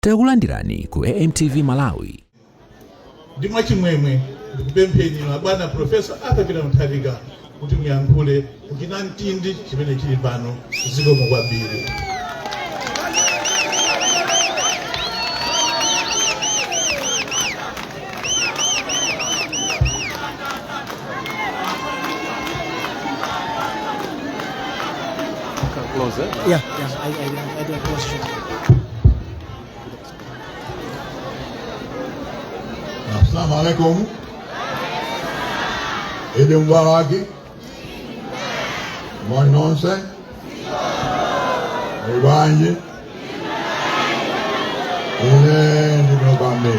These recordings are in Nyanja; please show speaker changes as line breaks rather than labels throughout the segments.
Takulandirani ku AMTV Malawi.
Ndimwa chimwemwe ndikupempherera bwana Profesa akapita Mutharika kuti muyankhule kuchina mtindi chimene chili pano zikomo kwambiri.
Close it?
Yeah, I do a close shot.
Assalamu alaikum. Eid Mubarak. Mwanonse. Ibanje. Ile ndino bambe.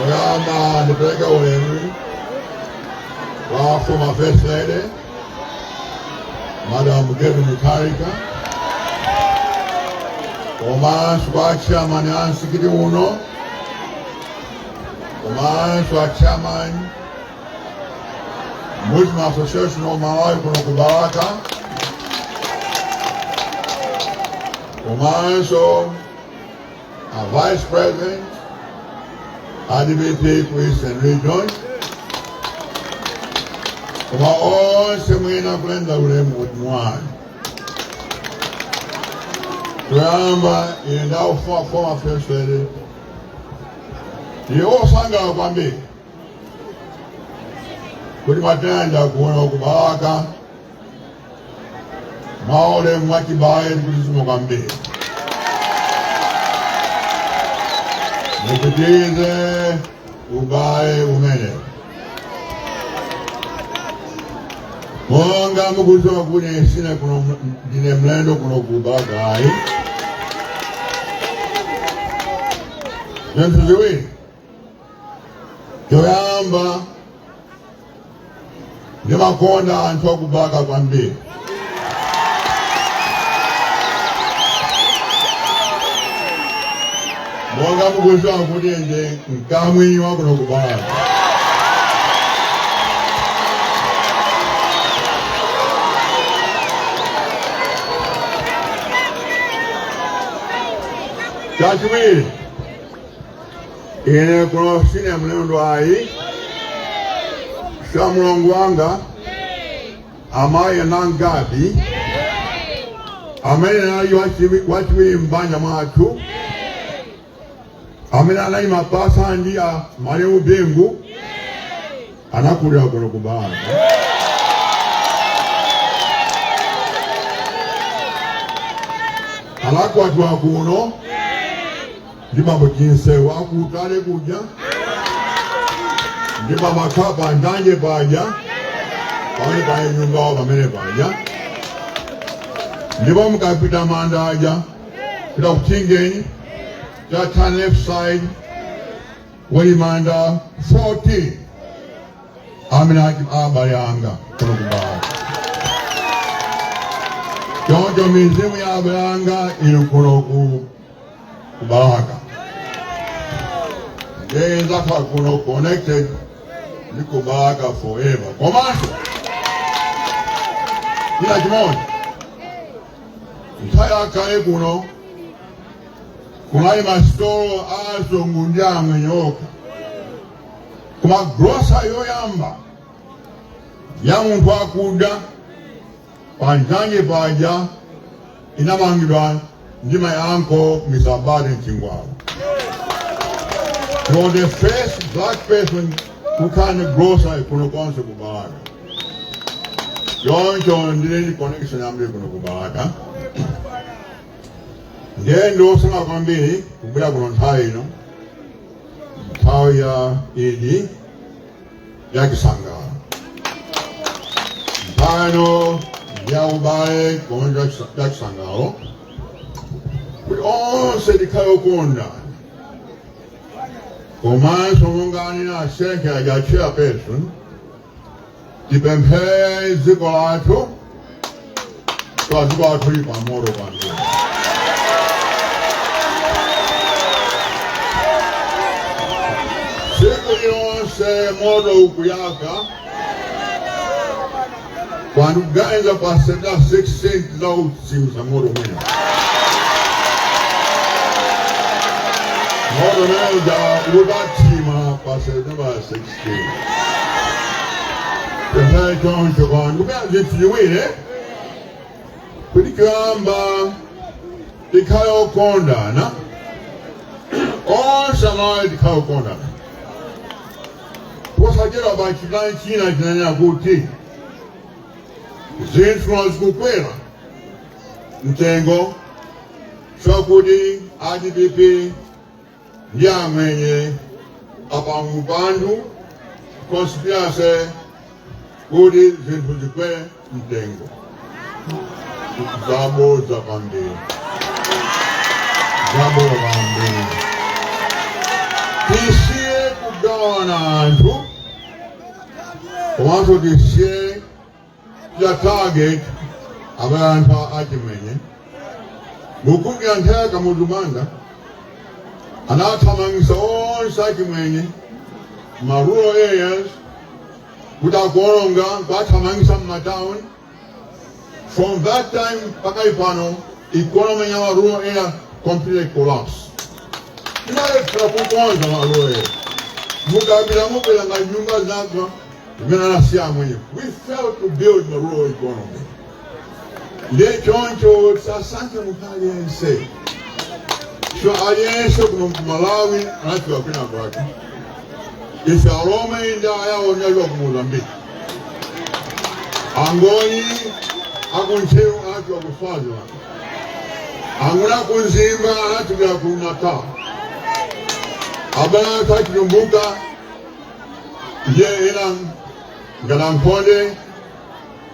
Oyama ndipeleka ulemu wa former First Lady Madam Gavin Mutharika, omansi wa chairman ansikiri uno, omansi wa chairman Muslim Association of Malawi kuno kubaraka, omansi a vice president ADBT Eastern Region, kuma onse mwina kulenda ulemu mwani. Tuyamba indawo former First Lady ndiwo sangala kwambiri kuti matenda kuona kubaraka maulemu wachibaye ndikutizimo kwambiri nikutize ubaye umene Mwanga mkuzo kwenye isina kuno jine mlendo kuno kubagai. Jensu ziwi. Kyoyamba. Nima konda anto kubaga kwambi. Mwanga mkuzo kwenye nje mkamwini wa kuno kubaga. Kachimiri, ine kuno sine mlendo hai, Shamulongo wanga, amaye nangabi, amene nali wachiwiri mbanja mwathu, amene anali mapasa andi a Malemu Bengu, anakulira kuno kubaraka. Alakwatwa kuno, ndibambo jinsewa kutale kuja ndibamba kaba ndanje baja bali baye nyumba wa bamene baja ndibambo kapita mandaja pita kutingeni ja turn left side wali manda 40 amina abayanga kuno kubaraka jonjo mizimu ya abayanga ili kuno kubaraka. Gains are connected to Kubaraka forever. Commercial. Ila Jimon. Mtaya kare kuno. Kumai mastoro aso ngundiamwe nyoka. Kuma grosa yoyamba. Yamu kwa kuda. Panjanye baja. Inamangidwa. Ndima ya uncle Mr. Baden Chingwao. You're the first black person who can grocery kuno kwanza kubaraka. Yonjo ndile connection ambayo kuno kubaraka. Ngendo sana kwambiri kubira kuno ntayi no. Ntayi ya idi ya Kisangala. Ntayi no ya ubaye kuno ya Kisangala. We all said the Kayokonda. Komanso mungani na senke ya chairperson. Tipempe ziko latu. Kwa ziko latu yi pamoro bandu. Siku se moto ukuyaka quando ganha para ser da 600 lá o cimo moto mesmo. Moto mesmo já o da cima para ser da 600. Então quando ganha de filme né? Porque amba ikayo konda na sama ikayo konda. Posajera ba China kinanya kuti zinfluence kukwera mtengo shokudi ADPP ndiamwenye apangupandu conspiracy kudi zinthu zikwe mtengo zabo zapande tisiye kugawana anthu komanso tisiye ya target abantu achimenye mukungi antheka mudumanda anathamangisa onse achimenye ma rural areas kuti akuononga kwathamangisa mmatawuni. From that time mpaka ipano economy ya rural area completely collapse. Inale tunapokuanza na rural area mukabila mupela nga nyumba zako imena nasia mwenye. We failed to build the rural economy. Nde choncho sasante mukali yense so aliyense kuno Malawi anachwa kuna kwake ife arome inda ya onyalwa ku Mozambique angoni akuncheu anachwa kufazwa anguna kunzimba anachwa kunata abana takikumbuka ye ina ngalamponde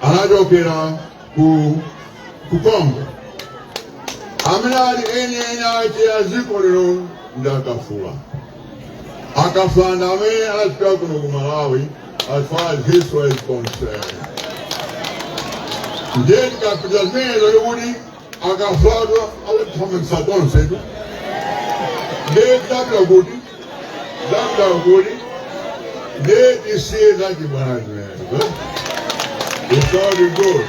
anajokera ku Kongo aminali enya ya zikolero ndakafula akafanda ame anachwa kuno Malawi as far as history is concerned. Then capital mayor yoni akafadwa alatamang sadon sedu. Then dabla gudi. Then isi lagi banana. It's all good.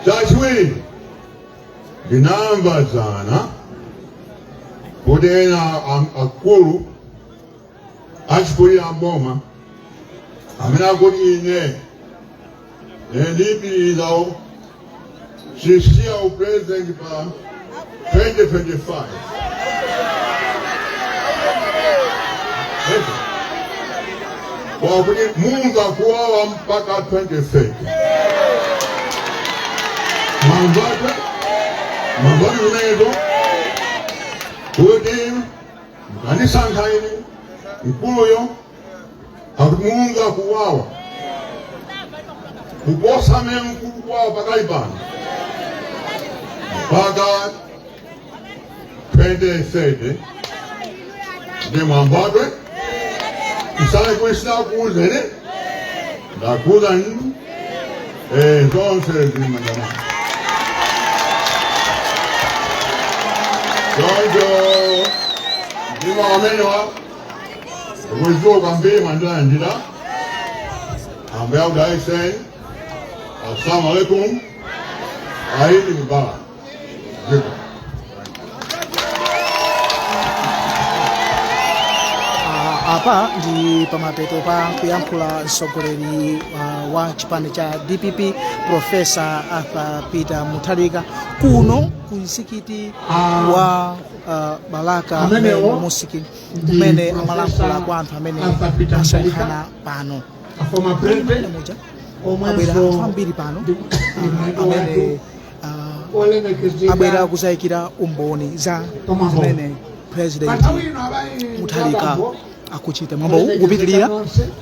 That's way. Binamba zana. Kudena akulu. Achipuri amboma. Amina gudi ine. NDP izao. Shishia o president pa 2025. Wabuni munga kuwawa mpaka 2030. Mambati unezo. Kudi kanisa nkaini mkuyo munga kuwawa kukosa memu kuwawa paka ibana mpaka 2030 de Mambati isale kuisina kuuze ne da kuuza nini zonse zimandana zonjo zima wamenewa kuizuka mbili mandana njila ambaye udaisen assalamu alaikum aidi mbala ziko
apa ndi pamapeto pa kuyankhula mtsogoleri wa chipani cha DPP Profesa Arthur Peter Mutharika kuno ku msikiti wa Balaka Mosque kumene amalankhula kwa anthu amene asonkhana pano. Abwera anthu ambiri pano amene abwera kuzayikira umboni za zimene President Mutharika akuchita mwambo ukupitirira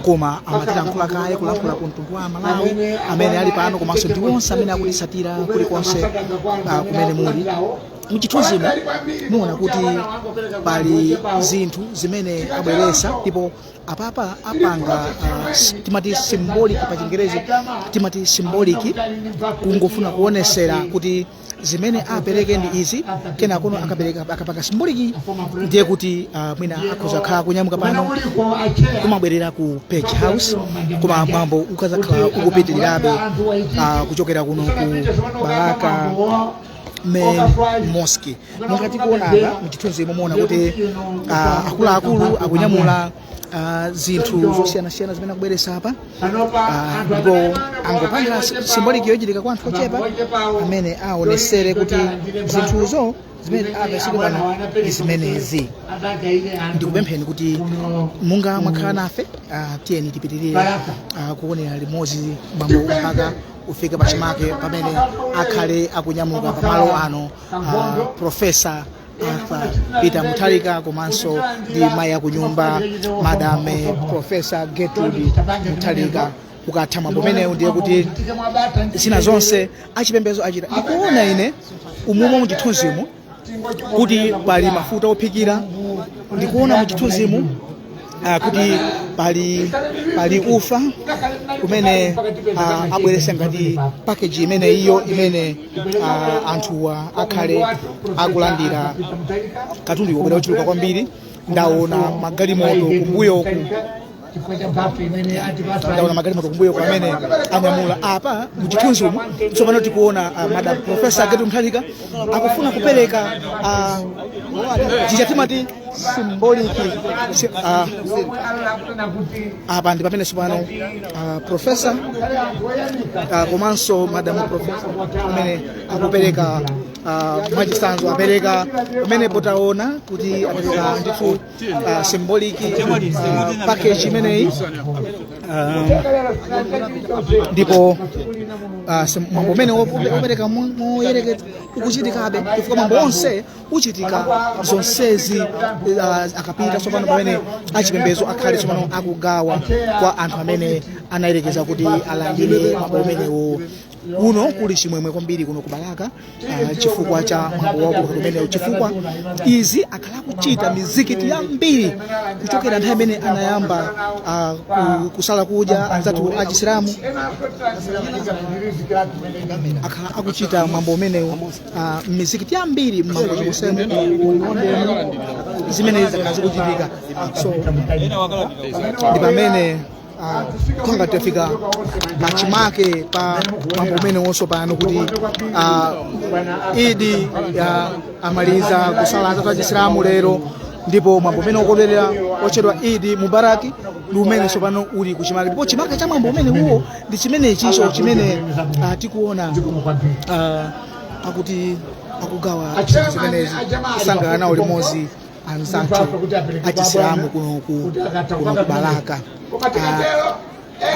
koma amatilankhula kaye kulankhula ku mtundu wa Malawi amene ali pano komanso ndi onse amene akutisatira kulikonse kumene muli muchithunzi muona kuti pali zinthu zimene abweresa ndipo apapa apanga timati symbolic pa Chingerezi timati symbolic kungofuna kuonesera kuti zimene apereke ndi izi kena kuno akapanga simboliki ndiye kuti mwina akhoza khala kunyamuka pano kumabwerera ku Page House koma mwambo ukazakhala ukupitirirabe kuchokera kuno ku Baraka Main Mosque. Mungati kuona mchithunzi muona kuti akuluakulu akunyamula zinthu zosiyana-siyana zimene akubweretsa apa ndipo angopanga simboliki yochitika kwa anthu ochepa amene aonesere kuti zinthuzo zimene apeseke pano ndi zimenezi. Ndikupempheni kuti munga mwakhala nafe tiyeni tipitirire kuonera limodzi bambo mpaka ufike pachimake pamene akhale akunyamuka pamalo ano Profesa Arthur Peter Mutharika komanso ndi mayi akunyumba Madame Profesa Gertrude Mutharika ukatha mwambo umenewu ndiye kuti zina zonse achipembedzo achita. Ndikuona ine umumo muchithunzimu kuti pali mafuta ophikira, ndikuona muchithunzimu kuti pali ufa kumene abweresa ngati package imene iyo imene anthuwa akhale akulandira katundu yobwera ochuluka kwambiri. Ndaona magalimoto kumbuyoku amene anyamula apa muchithunzimu. Tsopano tikuona Madam Profesa Gertrude Mutharika akufuna kupereka chichatimati simboliki apa ndi pamene tsopano Profesa komanso Madam Profesa amene akupereka mwachisanzo apereka pamene potaona kuti apereka ndithu simboliki package imeneyi ndipo mwambo umene wopereka moyerekeza ukuchitikabe chifukwa mwambo onse uchitika zonsezi akapita tsopano pamene achipembedzo akhale tsopano akugawa kwa anthu amene anayerekeza kuti alandire mwambo umenewo. Uno kuli chimwemwe kwambiri kuno ku Baraka chifukwa cha mwambo waukulu umenewu, chifukwa izi akhala kuchita mizikiti yambiri kuchokera nthawi imene anayamba kusala kudya anzathu achisilamu akhala akuchita mwambo umenewu mizikiti yambiri m'magulu chikosemu zimene zakhala zikuchitika. So ndi pamene konga tafika pachimake pa mambo umene wonso pano kuti Idi amaliza kusala atatu achisilamu lero ndipo mwambo umene ukondwerera ochedwa Idi Mubaraki ndi umene tsopano uli kuchimake ndipo chimake cha mwambo umene uwo ndi chimene chinso chimene tikuona akuti akugawa zimenezi kusangana nawo limodzi anzathu achisilamu kuno ku Baraka.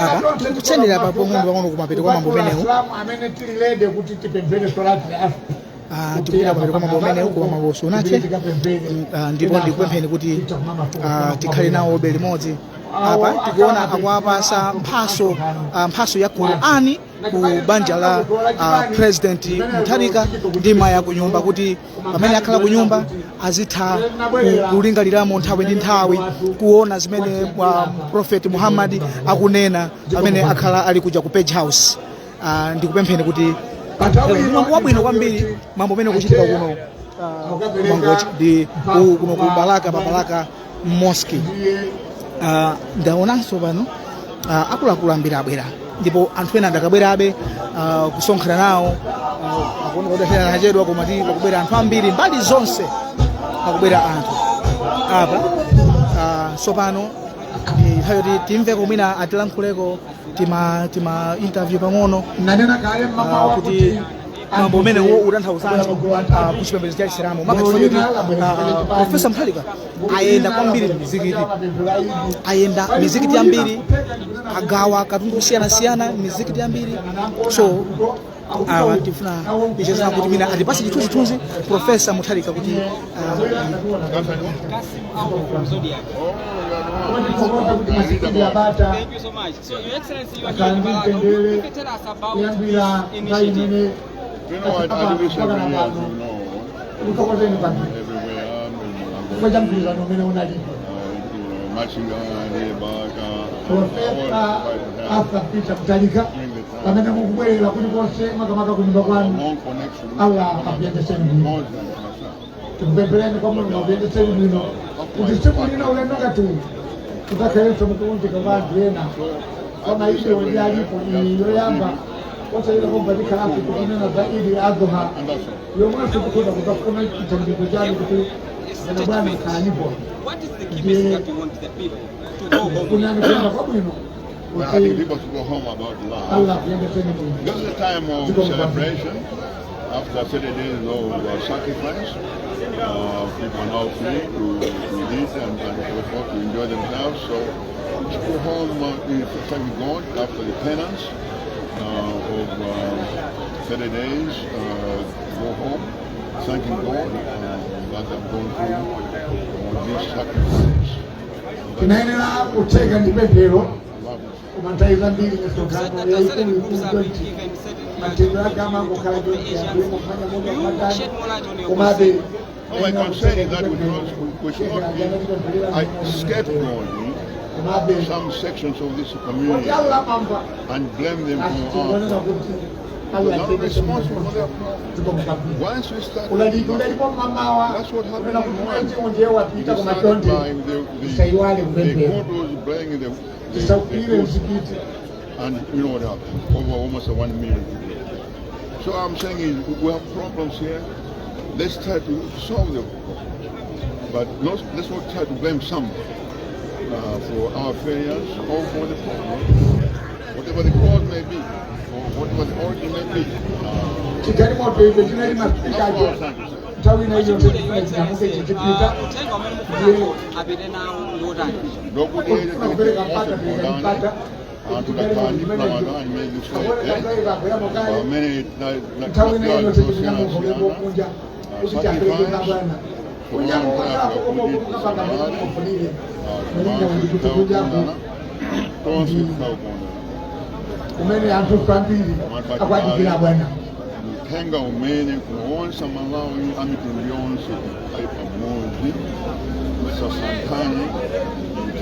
Apa kutsendera pa pomwe pang'ono kumapeto kwa mambo umenewu tikupita pamene kwa mambo umenewu kwa mambo sunathe ndipo ndikupempheni kuti tikhale nawo obe limodzi. Apa tikuona akuwapasa mphaso ya Qur'ani ku banja la President Mutharika ndi mayi akunyumba kuti pamene akhala kunyumba azitha kulingaliramo nthawi ndi nthawi kuona zimene Prophet Muhammad akunena pamene akhala ali kuja ku Page House. Ndikupempheni kuti mwambo wabwino kwambiri mambo amene kuchitika kuno mangochi ndi kuno ku Baraka pa Baraka Mosque. Ndaonanso pano akuluakulu ambiri abwera ndipo anthu ena ndakabwerabe kusonkhana nawo akuona kuti achedwa koma pakubwera anthu ambiri mbali zonse akubwera anthu apa. Tsopano nthawi yoti timve komwina atilankhuleko tima interview pang'ono kuti mambo umene utanthauza kuchipembedzo cha Isilamu makati kuti Profesa Mutharika ayenda kwambiri mizikiti yambiri agawa katundu kusiyana-siyana mizikiti yambiri. So tifuna ichezana kuti mina atipase chithunzi Profesa Mutharika kuti
Thank you so much. So, Your Excellency, you are here in Baraka. Could you tell us about this initiative?
You know, I do this every year, everywhere. Machinga, Baraka,
Arthur Peter Mutalika pamene mukubwerera kulikonse makamaka kunyumba kwanu Allah akuyendeseni bwino tikupemphereni kwa Mulungu akuyendeseni bwino kuti tsiku lina ulendo ngati tutakhalenso mukuunjika kwa anthu ena koma idio ndi alipo yoyamba osalira kombatikhalako tikunena za Idi Adha yomwenso tikuda kutafuna chithandizo chanu kuti ena bwana mkhalanipo ndiye kunani kwenda kwa bwino.
I think people should go home about love. This is a time of celebration. After 30 days of sacrifice, people are now free to eat and so forth, to enjoy themselves. So let's go home thank God after the penance of 30 days. Go home thanking God that I'm going through this sacrifice.
Tunaendelea kutega ndipepero kumataiza mbili nesokano ya ikulu ikunjoti matendo yake ama kukalajo ya kufanya moja matani kumade.
All I can say is that we should not be scapegoating some sections of this community and blame them for our fault. We're not responsible for their problem. Once we start that's what happened in Rwanda. We started buying the condos, buying the and you know what happened? Over almost 1 million people. So I'm saying is we have problems here. Let's try to solve them. But let's not try to blame some for our failures or for the problem. Whatever the cause may be, or whatever the origin may be. Tenga umene kuonsa Malawi amitundu yonse pamodzi sasantani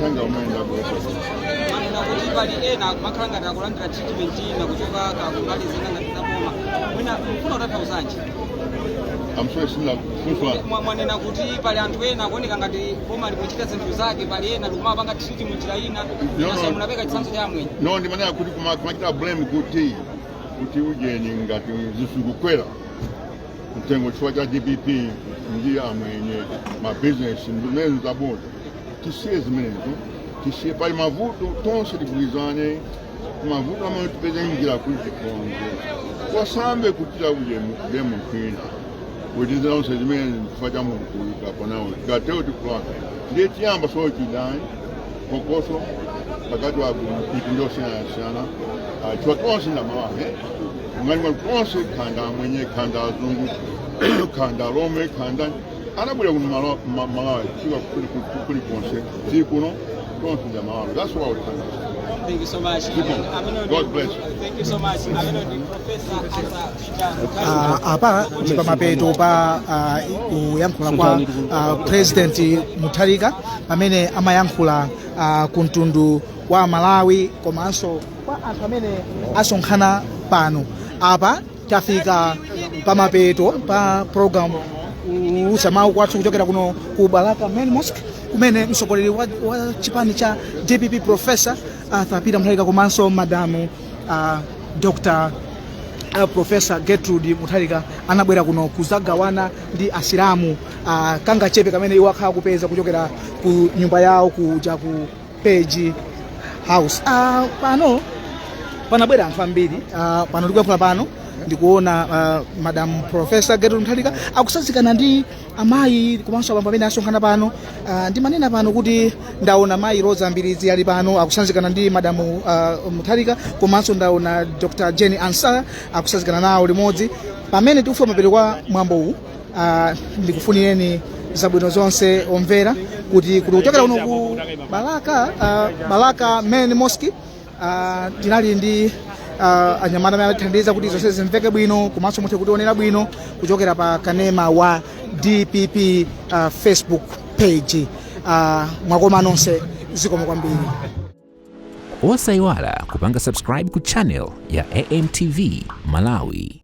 tenga umene ndakuwesa
manena kuti pali ena makhala ngati akulandira treatment ina kuchoka kumbali zina ngati zaboma mwina mfuna utatauzanji.
I'm sorry,
mwanena kuti pali anthu ena akuoneka ngati boma likuchita zinthu zake pali ena likumapanga treatment ila ina nasa munapeka chitsanzo cha amwenye.
No, ndimanena kuti kumachita blame kuti ujeni ngati zisukukwera mtengo chifukwa cha DPP ndi amwenye mabizinesi ndimene zabodza tisiye zimenezo tisiye pali mavuto tonse tigwirizane mavuto amene tipeze njira kuti tikonze wasambe kutira ulemu kwina wetiza onse zimene chifukwa cha munthu kapanawo tikatero tikulaka ndiye tiyamba soyo chidani kokoso pakati wa mitundu ndosiyana chifukwa tonse ndamawahe ngani tonse khanda mwenye khanda azungu khanda lome khanda anabwera kuti Malawi chika kuli konse tikuno tonse ndamawahe. That's what we can do.
Thank you so much.
God bless you.
Thank you so much.
Apa pa mapeto pa uyankhula kwa President Mutharika amene amayankhula kuntundu wa Malawi komanso kwa anthu amene asonkhana pano. Apa tafika pa mapeto pa program usamawu kwathu kuchokera kuno ku Balaka Main Mosque kumene msogoleri wa chipani cha DPP Professor Arthur Peter Mutharika komanso madamu Dr. Professor Gertrude Mutharika anabwera kuno kuzagawana ndi asilamu kanga chepe kamene iwo akhala kupeza kuchokera ku nyumba yawo kuja ku Page House. Pano panabwera anthu ambiri pano tikuyankhula pano ndikuona Madam Professor Gertrude Mutharika akusanzikana ndi amayi komanso abambo amene asonkhana pano. Ndimanena pano kuti ndaona mayi Rosa Mbirizi ali pano akusanzikana ndi Madam Mutharika komanso ndaona Dr. Jenny Ansah akusanzikana nawo limodzi pamene tikufika mapeto kwa mwambo uwu. Ndikufunireni zabwino zonse omvera kuti kuchokera kuno ku Balaka Main Mosque tinali ndi anyamata amene athandiza kuti zonse zimveke bwino komanso muthe kutionera bwino kuchokera pa kanema wa DPP Facebook page. Mwakoma nonse zikomo kwambiri.
Osaiwala kupanga subscribe ku channel ya AMTV Malawi.